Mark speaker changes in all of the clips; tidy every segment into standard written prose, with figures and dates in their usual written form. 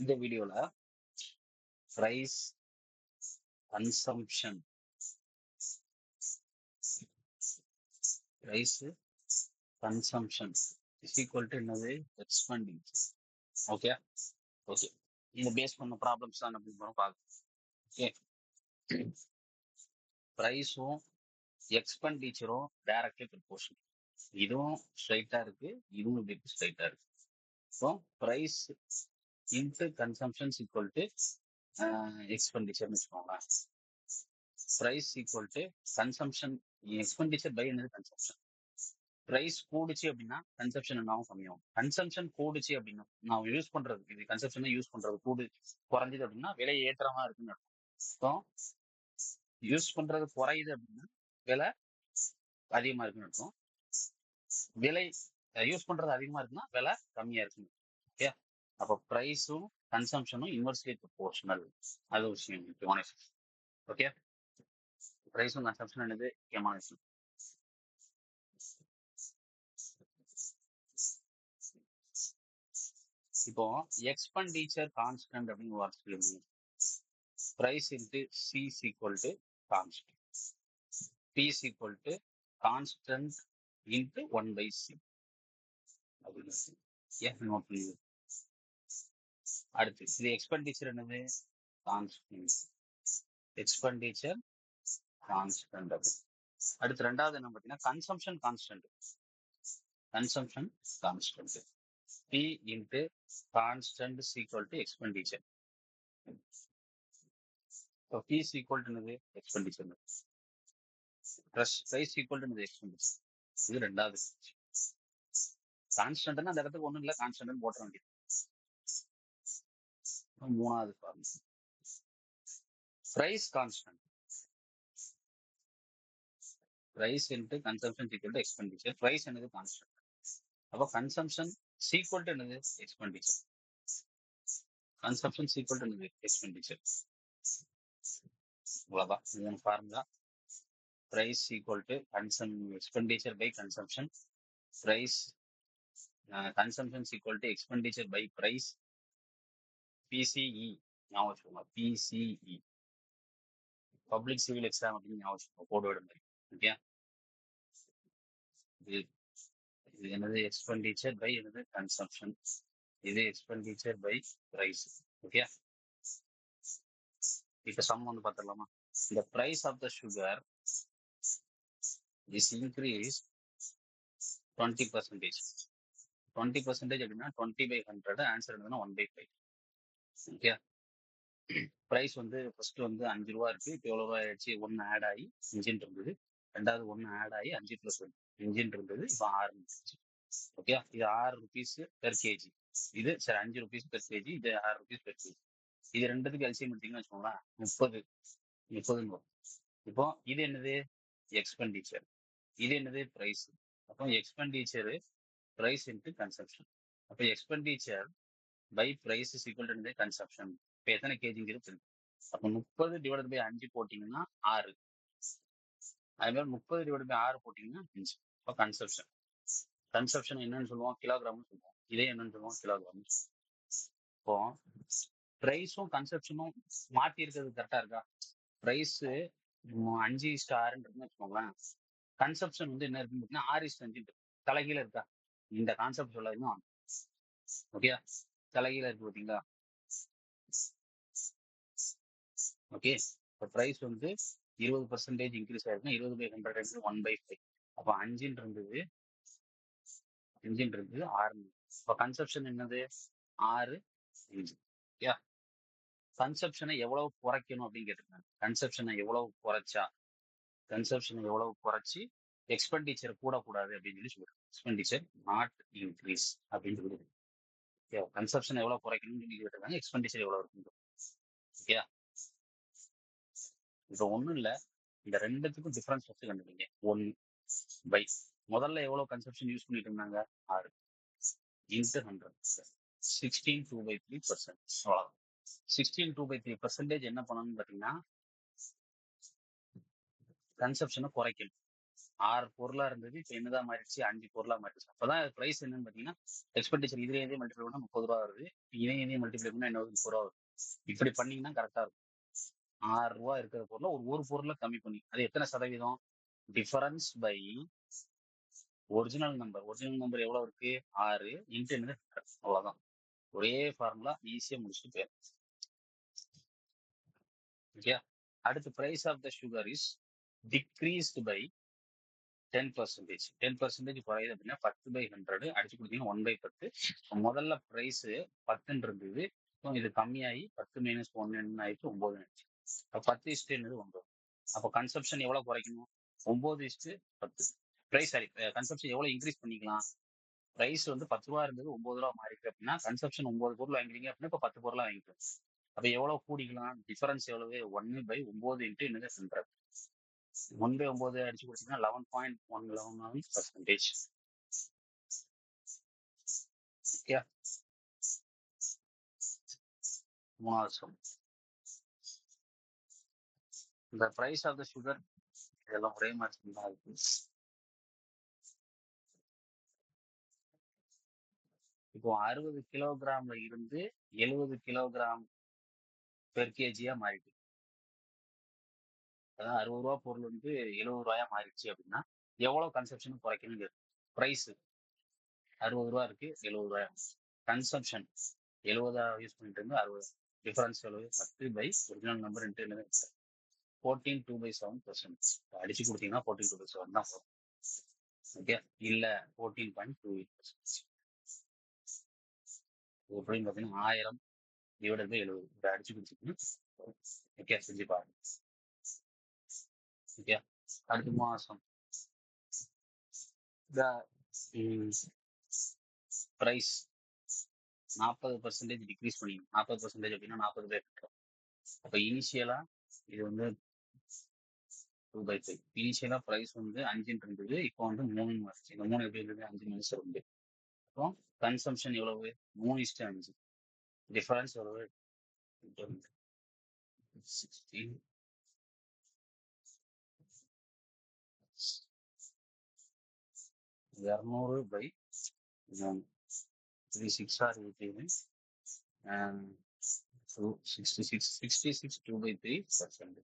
Speaker 1: இந்த வீடியோல price consumption price consumption is equal to என்னது எக்ஸ்பெண்டிச்சர். ஓகே ஓகே இந்த பேஸ் பண்ண ப்ராப்ளம்ஸ் தான் நம்ம பார்க்கலாம். ஓகே பிரைஸும் எக்ஸ்பெண்டிச்சரும் டைரக்ட்லி ப்ரொபோர்ஷனல். இதுவும் ஸ்ட்ரைட்டா இருக்கு, இதுவும் இப்படி ஸ்ட்ரைட்டா இருக்கு. So price into consumption equal to எக்ஸ்பெண்டிச்சர்னு வச்சுக்கோங்களேன். Price equal to consumption expenditure by என்னது கன்சம்ஷன். பிரைஸ் கூடுச்சு அப்படின்னா கன்சம்ஷன் என்னாவும் கம்மியாகும். கன்சம்ஷன் கூடுச்சு அப்படின்னா நான் யூஸ் பண்றது இது கன்சம்ஷன் யூஸ் பண்றது குறைஞ்சது அப்படின்னா விலை ஏற்றமா இருக்குன்னு அர்த்தம். யூஸ் பண்றது குறையுது அப்படின்னா விலை அதிகமா இருக்குன்னு அர்த்தம். விலை யூஸ் பண்றது அதிகமா இருக்குன்னா விலை கம்மியா இருக்குன்னு. ஓகே, அப்போ பிரைஸும் கன்சம்ஷனும் இன்வெர்ஸ்லி ப்ரொபோர்ஷனல். அது ஒரு விஷயம் முக்கியமான விஷயம். ஓகே, பிரைஸும் கன்சம்ஷன் என்னது முக்கியமான விஷயம். இப்போ எக்ஸ்பெண்டிச்சர் கான்ஸ்டன்ட் அப்படின்னு வார்த்தை சொல்லுங்க. Price into C equal to constant, P equal to constant into 1/c அப்படின்னு நோட் பண்ணுது. அடுத்து இது எக்ஸ்பெண்டிச்சர் என்னது கான்ஸ்டன்ட், எக்ஸ்பெண்டிச்சர் கான்ஸ்டன்ட். அடுத்து ரெண்டாவது என்ன பார்த்தீங்கன்னா consumption constant, consumption constant P into constant is equal to expenditure. So P is equal to என்னது expenditure. Price equal to என்னது expenditure. இது ரெண்டாவது. கான்ஸ்டன்ட்னா அந்த இடத்துக்கு ஒண்ணும் இல்ல, கான்ஸ்டன்ட் போட வேண்டியது. மூணாவது formula price constant, price into consumption equal to expenditure. Price என்னது கான்ஸ்டன்ட். அப்போ கன்சம்ஷன் equal to என்னது expenditure. கன்சம்ஷன் equal to என்னது expenditure. அவ்வளவுதான் மூணு formula. price equal to expenditure by consumption, price consumption equal to expenditure by price, PCE ஞாபகம் வச்சுக்கோங்க, PCE public civil exam அப்படின்னு ஞாபகம் வச்சுக்கோங்க, கோடு விட மாதிரி. ஓகே, இது என்னது எக்ஸ்பெண்டிச்சர் பை என்னது கன்சம்ஷன், இது எக்ஸ்பெண்டிச்சர் பை பிரைஸ். ஓகே, இப்ப சம் வந்து பார்த்துடலாமா. the price of the sugar is increased 20%. 20% அப்படின்னா 20/100, ஆன்சர் என்னதுன்னா 1/5. ஓகே, பிரைஸ் வந்து ஃபர்ஸ்ட் வந்து 5 ரூபா இருக்கு, இப்போ எவ்வளவு ரூபாய் ஆயிடுச்சு, 1 ஆட் ஆகி 5 இருந்தது, ரெண்டாவது 1 ஆட் ஆகி 5 + 1 5 இருந்தது, இப்போ 6 இருந்துச்சு. ஓகே, இது 6 rupees பெர் கேஜி, இது சரி 5 rupees பெர் கேஜி, இது 6 rupees பெர் கேஜி. இது ரெண்டுத்துக்கு எல்சிஎம் எடுத்தீங்கன்னு வச்சுக்கோங்களேன் 30 வரும். இப்போ இது என்னது எக்ஸ்பெண்டிச்சர், இது என்னது பிரைஸ். அப்போ எக்ஸ்பெண்டிச்சர் பிரைஸ் இன்டு கன்சம்ஷன். அப்போ expenditure by price is equal to consumption. இப்போ எத்தனை கேஜிங்கிறது தெரியும். அப்போ 30 டிவைடட் பை 5 போட்டீங்கன்னா 6, அதே மாதிரி 30 டிவைடட் பை 6 போட்டீங்கன்னா 5. இப்போ கன்சம்ஷன், கன்சம்ஷன் என்னன்னு சொல்லுவோம் கிலோகிராம்னு சொல்லுவோம், இதே என்னன்னு சொல்லுவோம் கிலோகிராம். இப்போ பிரைஸும் கன்சம்ஷனும் மாற்றி இருக்கிறது கரெக்டா இருக்கா. பிரைஸ் 5:6 வச்சுக்கோங்களேன், கன்சம்ஷன் வந்து என்ன இருக்குன்னு பார்த்தீங்கன்னா 6:5 தலைகீழ இருக்கா. இந்த கான்செப்ட் சொல்லாதுன்னா ஓகே, தலைகீழ இருக்கு பார்த்தீங்களா. ஓகே, இப்போ ப்ரைஸ் வந்து 20% இன்க்ரீஸ் ஆயிருக்குன்னா 20/100 1/5. அப்போ 5 இருந்தது 6. இப்போ கன்சப்ஷன் என்னது 6 5. ஓகே, கன்சப்ஷனை எவ்வளவு குறைக்கணும் அப்படின்னு கேட்டிருக்காங்க. கன்சப்ஷனை எவ்வளவு குறைச்சி எக்ஸ்பெண்டிச்சர் கூடக்கூடாது அப்படின்னு சொல்லி சொல்லிருக்காங்க. எக்ஸ்பெண்டிச்சர் நாட் இன்க்ரீஸ் அப்படின்னு சொல்லிருக்கு. ஓகே, கன்சப்ஷன் எவ்வளவு குறைக்கணும்னு சொல்லி கேட்டிருக்காங்க, எக்ஸ்பெண்டிச்சர் எவ்வளவு இருக்கு. ஓகே, இப்போ ஒன்றும் இல்லை, இந்த ரெண்டுத்துக்கும் டிஃபரன்ஸ் வச்சு கண்டுபிடிங்க. 1/, முதல்ல எவ்வளவு கன்சப்ஷன் யூஸ் பண்ணிட்டு இருந்தாங்க 6 into 100 16 2/3%. அவ்வளவு 16 2/3% என்ன பண்ணணும்னு பார்த்தீங்கன்னா கன்சப்ஷனை குறைக்கணும். 6 பொருளா இருந்தது. இப்ப என்னதான் மாறிடுச்சு? 5 பொருளா மாறிடுச்சு. அப்பதான் பிரைஸ் என்னன்னு பார்த்தீங்கன்னா, எக்ஸ்பெக்டேஷன் இதே மல்டிப்ளை பண்ணா ரூ. 30 வருது. இதையும் மல்டிப்ளை பண்ணா என்ன வருது? ரூ. 30 வருது. இப்படி பண்ணீங்கன்னா கரெக்ட்டா இருக்கும். ரூ. 6 இருக்கிற பொருள ஒரு பொருள கம்மி பண்ணி. அது எத்தனை சதவீதம்? Difference by original number. Original number எவ்வளவு இருக்கு? 6 இன்டு என்னது? 100. அவ்வளவுதான். ஒரே ஃபார்முலா ஈஸியா முடிச்சுட்டு போயிரும். ஓகே. அடுத்து price of the sugar is decreased by 10%. 10% குறையுது அப்படின்னா 10/100 அடிச்சு கொடுத்தீங்கன்னா 1/10. முதல்ல பிரைஸ் 10 இருந்தது. இது கம்மியாகி 10 மைனஸ் 1 என்ன ஆயிடுச்சு? 9 ஆயிடுச்சு. 10 என்னது 9. அப்போ கன்சப்ஷன் எவ்வளவு குறைக்கணும்? 9:10. பிரைஸ் சாரி கன்சப்ஷன் எவ்வளவு இன்க்ரீஸ் பண்ணிக்கலாம்? பிரைஸ் வந்து 10 ரூபா இருந்தது 9 ரூபா மாறிருக்கு அப்படின்னா கன்சப்ஷன் 9 பொருள் வாங்குறீங்க அப்படின்னா இப்போ 10 பொருளா வாங்கிக்கலாம். அப்ப எவ்வளவு கூடிக்கலாம்? டிஃபரன்ஸ் எவ்வளவு? 1/9 இன்ட்டு என்னது 100. 1/9 அடிச்சு கொடுத்தீங்கன்னா 11.111%. ஓகே. மூணாவது சம். இந்த பிரைஸ் ஆஃப் த சுகர் இதெல்லாம் ஒரே மாதிரி தான் இருக்கு. இப்போ 60 கிலோகிராம்ல இருந்து 70 கிலோகிராம் பெர் கேஜியா மாறிட்டு. அதான் 60 ரூபா பொருள் வந்து 70 ரூபாயா மாறிடுச்சு அப்படின்னா எவ்வளவு கன்சப்ஷன் குறைக்கணும்? பிரைஸ் 60 ரூபா இருக்கு, 70 ரூபாயா. கன்சப்ஷன் 70 யூஸ் பண்ணிட்டு இருந்து 60. டிஃபரன்ஸ் எவ்வளவு? 10 பை ஒரிஜினல் நம்பர் இன்ட்டு என்னது? 14 2/7%. அடிச்சு கொடுத்தீங்கன்னா 14 2/7 தான் வரும். ஓகே. இல்ல 14.28%. எப்படின்னு பார்த்தீங்கன்னா 1000 டிவைடட் பை 70. இதை அடிச்சு கொடுத்தீங்கன்னா ஓகே செஞ்சு பாருங்க. ஓகே. அடுத்த மாசம் the price 40% டிக்ரீஸ் பண்ணி 40% அப்படின்னா 40 பேர் கட்டுறோம். அப்போ இனிஷியலா இது வந்து 2/5. இனிஷியலா பிரைஸ் வந்து 5 இருந்தது. இப்போ வந்து 3 மாறிச்சு. இந்த 3 எப்படி இருந்தது? 5 minus 2. அப்போ கன்சம்ஷன் எவ்வளவு? 3:5. டிஃபரன்ஸ் எவ்வளவு? 16. 200/3 3 6 are 18 and 66 2/3%.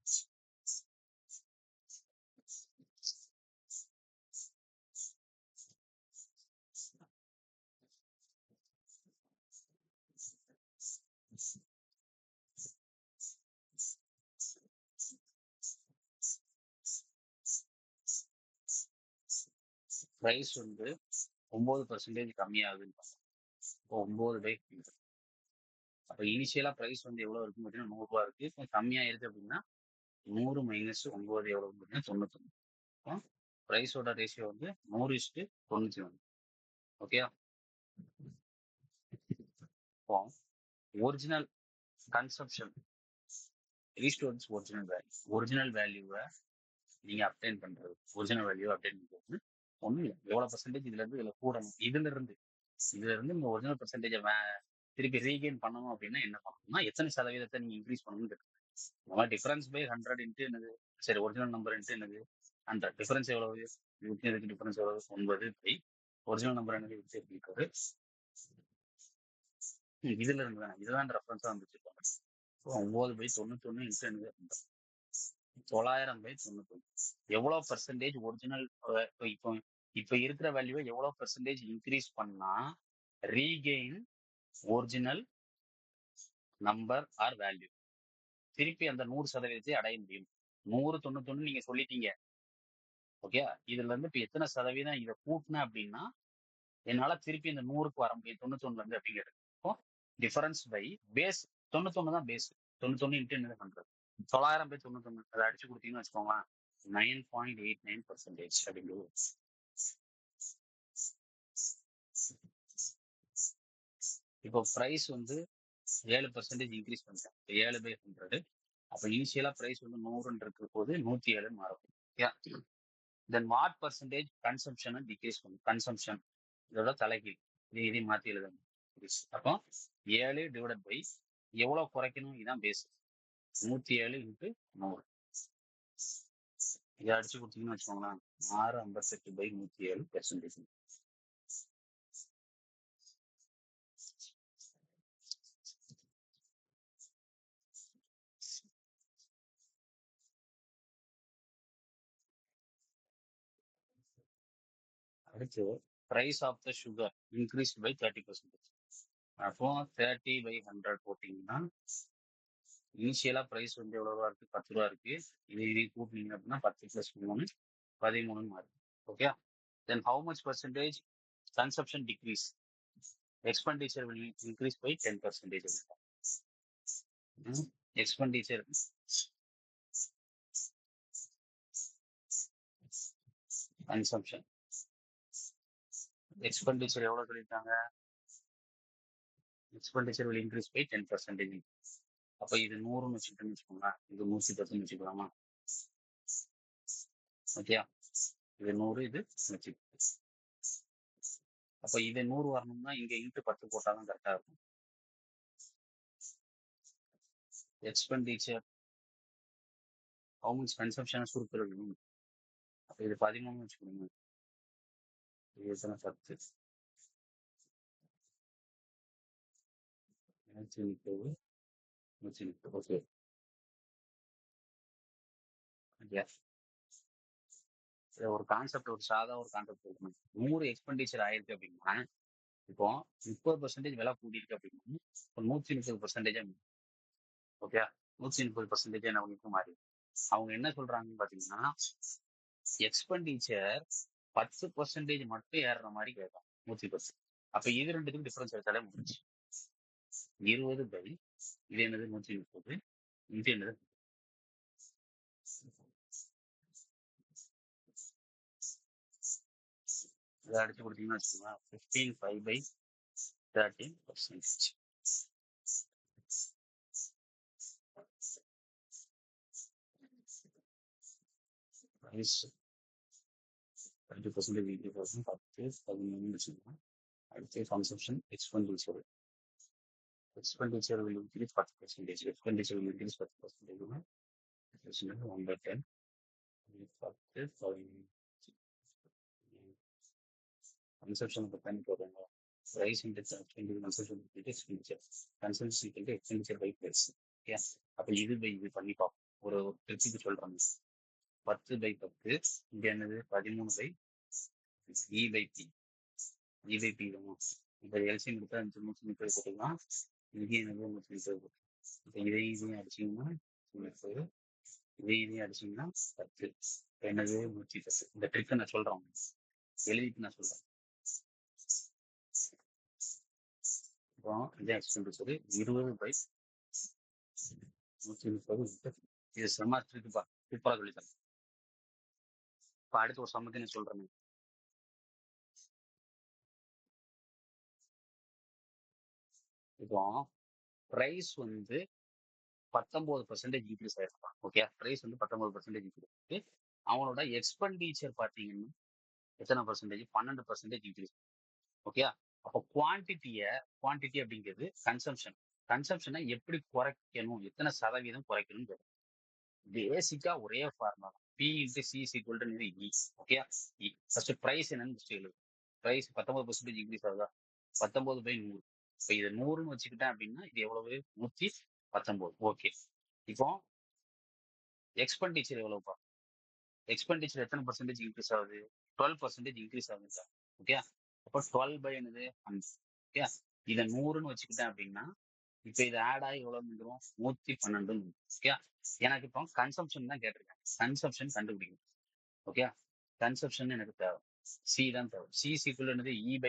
Speaker 1: பிரைஸ் வந்து 9% கம்மியாகுதுன்னு பார்த்தோம். இப்போ 9/100. அப்போ இனிஷியலா பிரைஸ் வந்து எவ்வளவு இருக்கு பார்த்தீங்கன்னா 100 ரூபா இருக்கு. இப்போ கம்மியாயிருக்கு அப்படின்னா 100 மைனஸ் 9 எவ்வளவு பார்த்தீங்கன்னா 91. அப்போ பிரைஸோட ரேஷியோ வந்து 100:91. ஓகே. இப்போ original consumption restores original value. Original வேல்யூவை நீங்க அப்டைன் பண்றது. ஒரிஜினல் வேல்யூ அப்டைன் பண்றது ஒன்றும் இல்லை. எவ்வளவு பர்சன்டேஜ் இதுல இருந்து இதுல கூடணும். இதுல இருந்து நீங்க ஒரிஜினல் பர்சன்டேஜை திருப்பி ரீகெயின் பண்ணணும் அப்படின்னா என்ன பண்ணணும்னா எத்தனை சதவீதத்தை நீங்க இன்க்ரீஸ் பண்ணணும்னு இருக்கு. இந்த மாதிரி டிஃபரன்ஸ் பை 100 இன்ட்டு என்னது? சரி ஒரிஜினல் நம்பர் இன்ட்டு என்னது? 100. டிஃபரன்ஸ் எவ்வளவு? இதுக்கு டிஃபரன்ஸ் எவ்வளவு? 9 பை ஒரிஜினல் நம்பர் என்னது? இருக்குது. இதுல இருந்து தான் இதுதான் ரெஃபரன்ஸா வந்துச்சு. 9/91 இன்ட்டு என்னது? 900/91. எவ்வளவு பர்சன்டேஜ் ஒரிஜினல்? இப்போ இப்ப இருக்கிற வேல்யூவை எவ்வளவு பர்சன்டேஜ் இன்க்ரீஸ் பண்ணா regain original number or value திருப்பி அந்த 100% அடைய முடியும்? 100/91 நீங்க சொல்லிட்டீங்க. ஓகே. இதுல இருந்து இப்ப எத்தனை சதவீதம் இதை கூட்டினேன் அப்படின்னா என்னால திருப்பி இந்த 100க்கு வர முடியும்? 91 இருந்து அப்படிங்கிறது. இப்போ டிஃபரன்ஸ் பை பேஸ் 91 தான் பேஸ். 91 இன்ட்டு என்ன பண்றது? 900/91 அதை அடிச்சு கொடுத்தீங்கன்னு வச்சுக்கோங்களேன் 9.89% அப்படிங்கிறது. இப்போ பிரைஸ் வந்து 7% இன்க்ரீஸ் பண்ணிட்டேன். 7/100. அப்போ இனிஷியலா பிரைஸ் வந்து 100 இருக்கிற போது 107 மாறும். தென் வாட் பர்சன்டேஜ் கன்சம்ஷனை டிக்ரீஸ் பண்ணும்? கன்சம்ஷன் இதோட தலைகீழ் இதையும் மாற்றி எழுதணும். அப்போ 7 டிவைடட் பை எவ்வளவு குறைக்கணும்? இதுதான் பேஸ். 107 இன்ட்டு 100. இதை அடிச்சு கொடுத்தீங்கன்னு வச்சுக்கோங்களேன் 658/107%. அடுத்து price of the sugar increase by 30%. அப்போ 30/100 போட்டீங்கன்னா இனிஷியலா பிரைஸ் வந்து எவ்வளவு ரூபா இருக்கு? 10 ரூபா இருக்கு. இதை கூட்டினீங்க அப்படின்னா 10 + 3 13 மாறும். Okay. Then how much percentage consumption decrease? Expenditure will increase by 10%. Expenditure consumption expenditure எவ்வளவு சொல்லியிருக்காங்க? Expenditure will increase by 10%. அப்ப இது 100ன்னு வச்சுக்கிட்டோம்னு வச்சுக்கோங்களேன். இது 110 வச்சுக்கலாமா? ஓகேயா? இது 100, இது 110. அப்ப இது 100 வரணும்னா இங்க இன்ட்டு 10 போட்டாதான் கரெக்டா இருக்கும். எக்ஸ்பெண்டிச்சர் ஹவு மச் கன்சம்ஷன் சுருக்கணும். அப்ப இது 13 வச்சுக்கோங்க. இது எத்தனை? 10. 130, 130. ஓகே. ஒரு கான்செப்ட், ஒரு சாதா ஒரு கான்செப்ட் இருக்கணும். 100 எக்ஸ்பெண்டிச்சர் ஆயிருக்கு அப்படின்னா இப்போ 30% விலை கூட்டியிருக்கு அப்படின்னா இப்போ 130% ஓகே. 130% என்ன பண்ணிட்டு மாறி அவங்க என்ன சொல்றாங்கன்னு பாத்தீங்கன்னா எக்ஸ்பெண்டிச்சர் 10% மட்டும் ஏறுற மாதிரி கேட்கும். 110. அப்ப இது ரெண்டுக்கும் டிஃபரன்ஸ் எடுத்தாலே முடிஞ்சு 20 இது என்னது 130, இது என்னது இதை அடிச்சு கொடுத்தீங்கன்னா வச்சுக்கோங்க 15/5/13%. Price 20% increase 10, 13 வச்சுக்கோங்க. அடுத்து consumption expenditure will increase 10%. Expenditure will increase 10%. 1/10. 10, 15. Consumption of the pen program. Price index consumption expenditure. Consumption expenditure by price. Okay. அப்ப இது பை இது பண்ணி பார்ப்போம். ஒரு திருப்திக்கு சொல்றாங்க 10/10. இங்க என்னது 13/E/P. E/P வேணும். இப்ப எல்சிஎம் கொடுத்தா 130 போட்டுக்கலாம். இங்கே என்னது 130. இப்ப இதையும் அடிச்சீங்கன்னா 130. இதையும் அடிச்சீங்கன்னா 10. என்னது 110. இந்த ட்ரிக்கை நான் சொல்றேன், எழுதிட்டு நான் சொல்றேன். இப்போ இதான் எக்ஸ்பெண்டிச்சர் 20/130. இது செம்ம ட்ரிக்குப்பா, சூப்பரா சொல்லித்தரேன். இப்ப அடுத்து ஒரு சமத்தை நான் சொல்றேன். இப்போ பிரைஸ் வந்து 19% இன்க்ரீஸ் ஆயிருப்பான். ஓகே. பிரைஸ் வந்து 19% இன்க்ரீஸ் ஆயிருக்கு. அவனோட எக்ஸ்பெண்டிச்சர் பார்த்தீங்கன்னா எத்தனை பர்சன்டேஜ்? 12% இன்க்ரீஸ். ஓகே. அப்போ குவான்டிட்டி அப்படிங்கிறது கன்சம்ஷனை எப்படி குறைக்கணும், எத்தனை சதவீதம் குறைக்கணும் கேட்கும். பேசிக்கா ஒரே ஃபார்முலா தான். P × C = E. Okay. First prize என்னன்னு ஃபர்ஸ்ட் எழுது. பிரைஸ் 19% இன்க்ரீஸ் ஆகுதா? 19/100. இப்போ இதை 100ன்னு வச்சுக்கிட்டேன் அப்படின்னா இது எவ்வளவு? 119. ஓகே. இப்போ எக்ஸ்பெண்டிச்சர் எவ்வளவுப்பா? எக்ஸ்பெண்டிச்சர் எத்தனை பர்சன்டேஜ் இன்க்ரீஸ் ஆகுது? 12% இன்க்ரீஸ் ஆகுது சார். ஓகே. அப்போ 12 என்னது 5. ஓகே. இதை 100ன்னு வச்சுக்கிட்டேன் அப்படின்னா இப்போ இது ஆட் ஆகி எவ்வளவு வந்துடும்? 112. ஓகே. எனக்கு இப்போ கன்சம்ஷன் தான் கேட்டிருக்காங்க. கன்சம்ஷன் கண்டுபிடிக்கணும். ஓகே. கன்சம்ஷன் எனக்கு தேவை. சி தான் தேவை. சி = என்னது? E/P.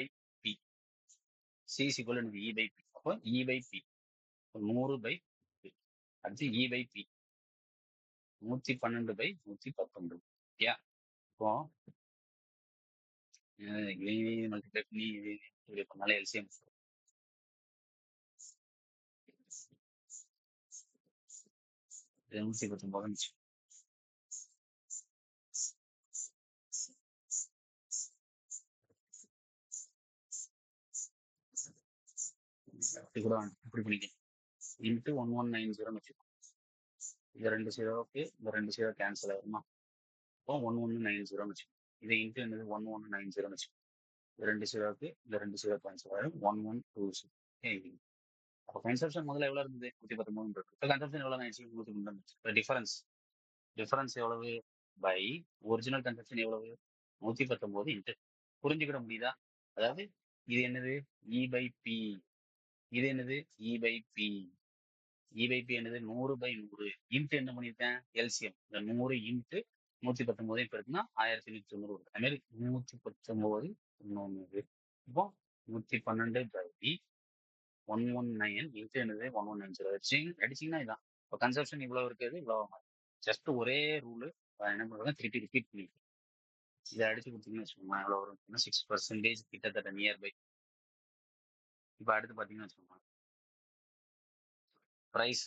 Speaker 1: சி = என்னது? E/P. அப்போ E/P 100/P. அடுத்து E/P 112/119. ஓகே. இப்போ மல்டிப்ளை பண்ணி இது பண்ணாலே எல்சிஎம் 119. கூட இப்படி பண்ணிக்கலாம். இன்ட்டு 1190 வச்சுக்கோங்க. இந்த 2 0க்கு இந்த 2 0 கேன்சல் ஆகுமா? இப்போ 1190 வச்சுக்கோங்க. இது இன்ட்டு என்னது 1190 வச்சுக்கோங்க. இது 2 ஜீரோக்கு இந்த 2 ஜீரோ கேன்சல் ஆயிடும். 1120. அப்போ கன்சப்ஷன் முதல்ல எவ்வளோ இருந்தது? 119 இருக்கு. இப்போ கன்சப்ஷன் எவ்வளோ ஆயிடுச்சு? 119. இப்போ டிஃபரன்ஸ் எவ்வளவு? பை ஒரிஜினல் கன்சப்ஷன் எவ்வளவு? 119 இன்ட்டு. புரிஞ்சுக்கிட முடியுதா? அதாவது இது என்னது? E by P. இது என்னது? E by P. E by P என்னது? 100/100 இன்ட்டு என்ன பண்ணியிருக்கேன்? எல்சிஎம். இந்த 100 இன்ட்டு 119 பெருக்குன்னா 1190 வரும். அது மாதிரி 119 இன்னொன்று. இப்போ 112/119 இன்ட்டு என்னது? 1190 அடிச்சிங்கன்னா இதான். இப்போ கன்சப்ஷன் இவ்வளவு இருக்குது, இவ்வளவு மாறும். ஜஸ்ட் ஒரே ரூலு என்ன பண்ணுறதுன்னா திருப்பி ரிப்பீட் பண்ணிட்டு இதை அடிச்சு கொடுத்தீங்கன்னு வச்சுக்கோங்க, எவ்வளோ வரும்? 6% கிட்டத்தட்ட நியர்பை. இப்போ அடுத்து பார்த்தீங்கன்னு வச்சுக்கோங்க, ப்ரைஸ்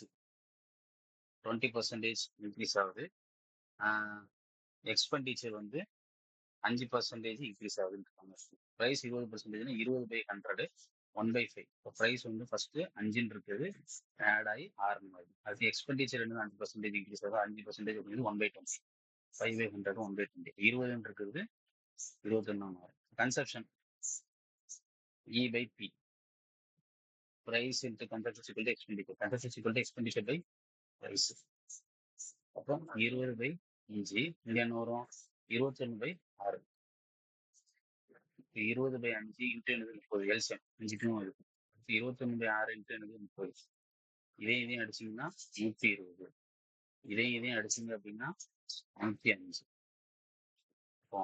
Speaker 1: 20% இன்க்ரீஸ் ஆகுது. எக்ஸ்பெண்டிச்சர் வந்து 5% இன்க்ரீஸ் ஆகுதுன்னு இருக்காங்க. ப்ரைஸ் 20%னா 20/100 1/5. இப்போ ப்ரைஸ் வந்து ஃபர்ஸ்ட் 5ன்னு இருக்குது, ஆட் ஆகி 6 ஆகுது. அதுக்கு எக்ஸ்பெண்டிச்சர் என்ன 5% இன்க்ரீஸ் ஆகுது. 5% அப்படிங்கிறது 1/20. 5/100 1/20. 20ன்னு இருக்குது 21 ஆகும். Consumption E by P. price into consumption is equal to expenditure. Consumption is equal to expenditure by price. அப்புறம் 20/5 இங்க என்ன வரும்? 21/6. 20/5 இன்ட்டு என்னது? 30. எல்சியம் 5க்கும் இருக்கும். 21/6 இன்ட்டு என்னது? 30. இதையும் அடிச்சிங்கன்னா 120. இதையும் அடிச்சிங்க அப்படின்னா 105. இப்போ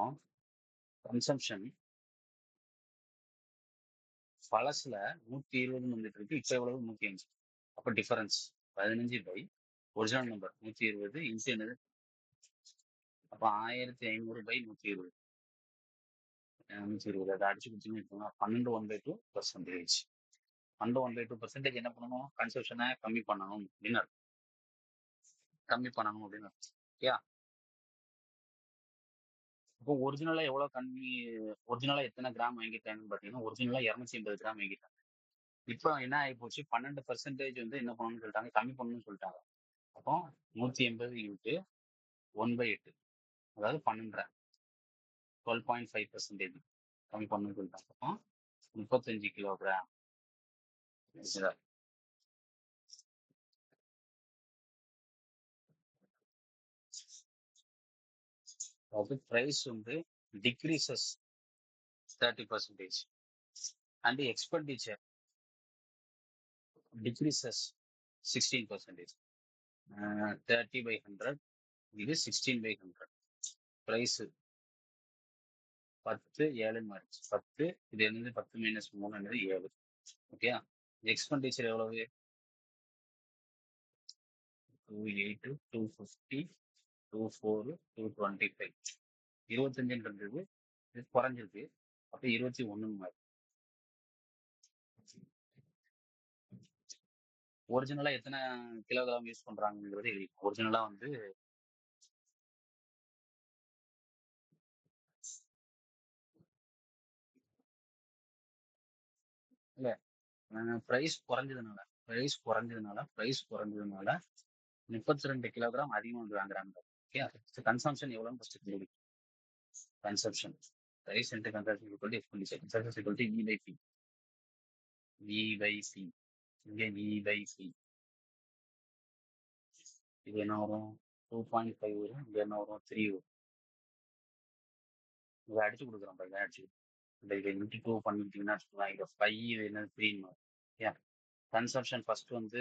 Speaker 1: கன்சம்ஷன் பழசுல 120 வந்துட்டு இருக்கு, இப்போ எவ்வளவு? 105. அப்போ டிஃபரன்ஸ் 15 ஒரிஜினல் நம்பர் 120 இன்ட்டு என்னது? அப்போ 1500/120. 120 அதை அடிச்சு கொடுத்தீங்கன்னு வச்சுக்கோங்க, 12 1/2%. 12 1/2% என்ன பண்ணணும்? கன்சப்ஷனை கம்மி பண்ணணும் அப்படின்னு அர்த்தம். ஓகேயா? இப்போ ஒரிஜினலா எவ்வளவு கம்மி? ஒரிஜினலா எத்தனை கிராம் வாங்கிட்டாங்கன்னு பாத்தீங்கன்னா, ஒரிஜினலா 280 கிராம் வாங்கிட்டாங்க. இப்போ என்ன ஆகி போச்சு? 12% வந்து என்ன பண்ணணும்னு சொல்லிட்டாங்க, கம்மி பண்ணணும்னு சொல்லிட்டாங்க. அப்போ 180 இன்ட்டு 1/8, அதாவது 12.5, 12.5% கம்மி பண்ணணும்னு சொல்லிட்டாங்க. அப்போ 35 கிலோகிராம். அதாவது பிரைஸ் வந்து டிக்ரீசஸ் 30% and expenditure decreases 16%. 30/100 இது 16/100. பிரைஸ் 10 7 மாறிச்சு. 10 இது என்னது? 10 - 3 என்னது? 7. ஓகே. எக்ஸ்பெண்டிச்சர் எவ்வளவு? 280 250 24 225. 25ன்றது இது குறைஞ்சிருக்கு. அப்போ 21 மாறி. ஒரிஜினலா எத்தனை கிலோகிராம் யூஸ் பண்றாங்கிறது எழுதி. ஒரிஜினலா வந்து இல்ல, பிரைஸ் குறைஞ்சதுனால 32 கிலோகிராம் அதிகமாக வந்து வாங்குறாங்க. ஓகே. கன்சம்ஷன் எவ்வளோன்னு ஃபர்ஸ்ட் தெரியும். Consumption price into consumption equal to expenditure. Consumption equal to E by P. இங்கே இ பை பி. இது என்ன வரும்? 2.5 வரும். இது என்ன வரும்? 3 வரும். இதை அடிச்சு கொடுக்குறோம். இதை அடிச்சு இதை இன்ட்டு 2 பண்ணிட்டீங்கன்னா வச்சுக்கலாம். இதை 5 இது என்ன 3 வரும். ஓகே. கன்சம்ஷன் ஃபர்ஸ்ட் வந்து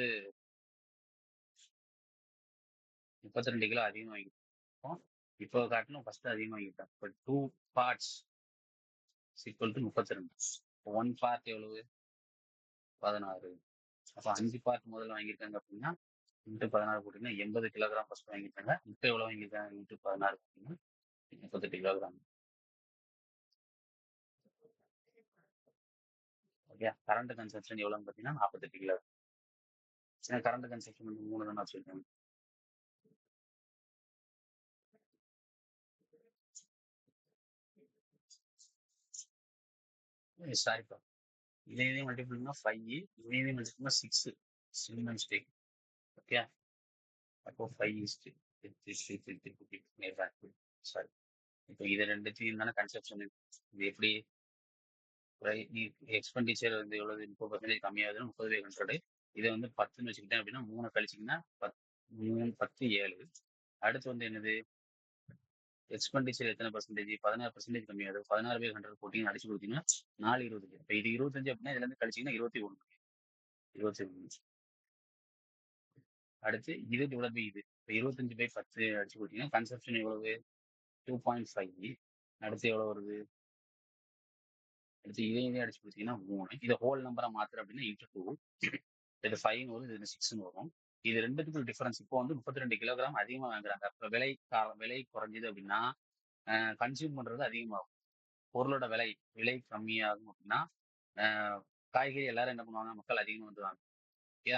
Speaker 1: 32 கிலோ அதிகமாக வாங்கிட்டோம். இப்போ காட்டணும் ஃபர்ஸ்ட் அதிகமாக வாங்கிட்டேன். இப்போ 2 பார்ட்ஸ் ஈக்குவல் டு 32. 1 பார்ட் எவ்வளவு? 16. அப்போ 5 பார்ட் முதல்ல வாங்கியிருக்காங்க அப்படின்னா இன்ட்டு 16 போட்டிங்கன்னா 80 கிலோகிராம் ஃபர்ஸ்ட் வாங்கியிருக்காங்க. இப்போ எவ்வளோ வாங்கியிருக்காங்க? இன்ட்டு 16 போட்டிங்கன்னா 38 கிலோகிராம். ஓகே. கரண்ட் கன்சம்ஷன் எவ்வளோன்னு பார்த்தீங்கன்னா 48 கிலோ. கரண்ட் கன்சம்ஷன் வந்து 3 தான் வச்சுருக்காங்க. சாரிப்பா, இதையும் மல்டிபிள்னா 5, இதையும் மல்டிபிள்னா 6. சின்ன மிஸ்டேக். ஓகே. அப்போ 5 சாரி. இப்போ இது ரெண்டுத்தையும் தானே கன்செப்ஷன். இது எப்படி எக்ஸ்பெண்டிச்சர் வந்து எவ்வளவு 30% கம்மியாகுதுன்னா 30/100. இதை வந்து 10ன்னு வச்சுக்கிட்டேன் அப்படின்னா 3 கழிச்சிங்கன்னா 3 10 7. அடுத்து வந்து என்னது, எக்ஸ்பெண்டிச்சர் எத்தனை பர்சன்டேஜ் 16% கம்மியாகுது. 16/100 போட்டிங்க அடிச்சு கொடுத்தீங்கன்னா 4 20. இப்போ இது 25 அப்படின்னா இதுல இருந்து கழிச்சிங்கன்னா 21. 21. அடுத்து இது டிவைட் பை இது. இப்போ 25/10 அடிச்சு கொடுத்தீங்கன்னா கன்செப்ஷன் எவ்வளவு 2.5. அடுத்து எவ்வளவு வருது, அடுத்து இதையும் அடிச்சு கொடுத்தீங்கன்னா 3. இதை ஹோல் நம்பரா மாத்துற அப்படின்னா இன்ட்டு 2. இது 5 வரும், இது 6 வரும். இது ரெண்டுத்துக்கும் டிஃபரன்ஸ். இப்போ வந்து 32 கிலோகிராம் அதிகமா வாங்குறாங்க. அப்ப விலை குறைஞ்சது அப்படின்னா கன்சியூம் பண்றது அதிகமாகும். பொருளோட விலை கம்மியாகும் அப்படின்னா அஹ் காய்கறி எல்லாரும் என்ன பண்ணுவாங்க, மக்கள் அதிகமா வந்து வாங்க. ஓகே,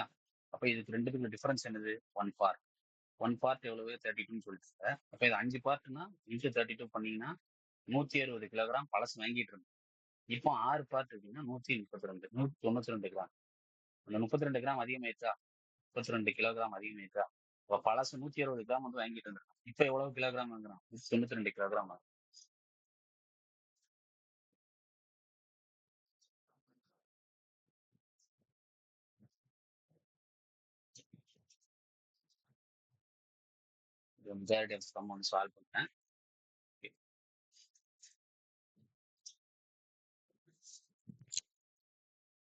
Speaker 1: அப்ப இதுக்கு ரெண்டுத்துக்குள்ள டிஃபரன்ஸ் என்னது, 1 பார்ட். 1 பார்ட் எவ்வளவு 32ன்னு சொல்லிட்டு. அப்ப இது 5 பார்ட்னா இன்ட்டு 32 பண்ணீங்கன்னா 160 கிலோகிராம் பழசு வாங்கிட்டு இருந்தோம். இப்போ 6 பார்ட் இருக்குன்னா 132 192 கிராம். அந்த 32 கிராம் அதிகமாயிடுச்சா, 32 கிலோகிராம் அதிகமாயிடுச்சா. இப்போ பழசு 160 கிராம் வந்து வாங்கிட்டு இருந்திருக்கான். இப்போ எவ்வளவு கிலோகிராம் வாங்குறான், 92 கிலோகிராம் வாங்குறான். மெஜாரிட்டி ஆஃப் சம் வந்து சால்வ் பண்ணேன்.